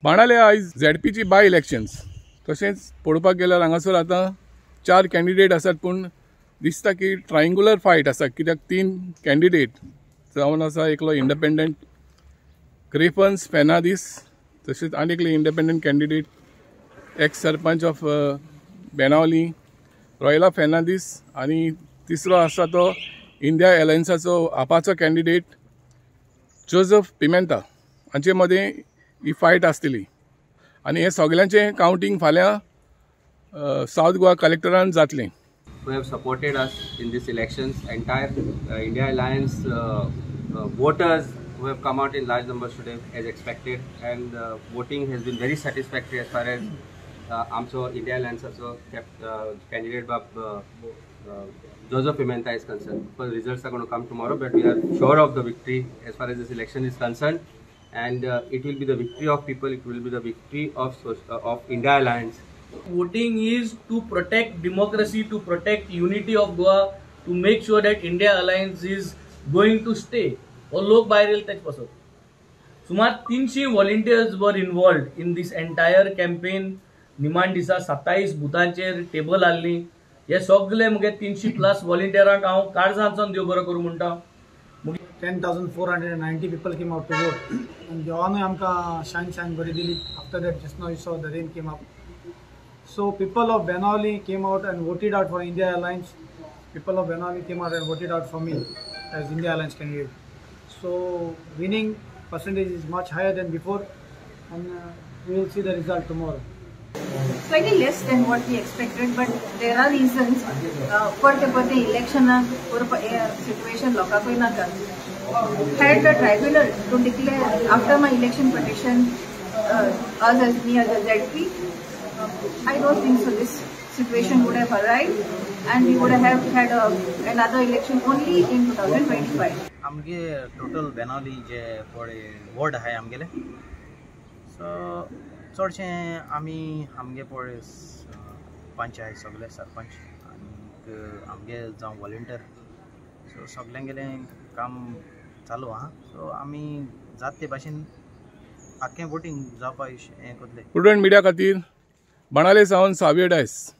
बाणाले आयज झेडपीची bye elections तशेंच पळोवपाक गेल्यार हांगासर आतां 4 कॅन्डिडेट आसात, पूण दिसता की ट्रायंगुलर फायट आसा, कित्याक 3 कॅन्डिडेट जावन आसा. एकलो इंडिपेंडंट क्रेफन्स फेर्नांदीस, तशेंच आनी एकले independent candidate ex sarpanch of Benaulim Royla Fernandes, आनी तिसरो आसा तो इंडिया अलायन्साचो आपाचो कॅन्डिडेट जोसेफ पिमेंता. हांचे मदें ही फायट आसतली आनी हे सगळ्यांचे काउंटिंग फाल्यां साउथ गोवा कलेक्टरान जातलें. Who have supported us in these elections, entire India Alliance voters who have come out in large numbers today as expected, and voting has been very satisfactory as far as AMSO India Alliance also kept candidate Joseph Pimenta is concerned. Because results are going to come tomorrow, but we are sure of the victory as far as this election is concerned, and it will be the victory of people, it will be the victory of India Alliance. Voting is to protect democracy, to protect unity of Goa, to make sure that India Alliance is going to stay. और लोग बाहेर येले तेचपासून सुमार 300 volunteers were involved in this entire campaign. निमाण दिसा 27 बुथांचेर table हाडली. हे सगळे मुगे 300+ volunteeranक हांव काळजांतसून देव बरो करूं म्हणटा. 10,490 people came out to vote, and देवानूय आमकां शान बरी दिली. After that, just now you saw the rain came up. So people of Benawali came out and voted out for India Alliance. People of Benawali came out and voted out for me as India Alliance candidate. So winning percentage is much higher than before, and we will see the result tomorrow. Slightly less than what we expected, but there are reasons for the election or situation lokakoi na kar. Had the tribunal to declare after my election petition us as me as a ZP, I don't think so this situation would have arrived, and we would have had another election only in 2025. आमगे total Benaulim जे पळय ward आहाय आमगेले, सो चडशे आमगे पळय पंच आहाय, सगळे सरपंच आनी आमगे जावं वॉलंटियर, सो सगळ्यांगेले काम चालू आहा. सो आमी जात ते भाशेन आख्खें वोटींग जावपा हें करतले. प्रुडंट मिडिया खातीर बाणाले सावन सावियर डायस.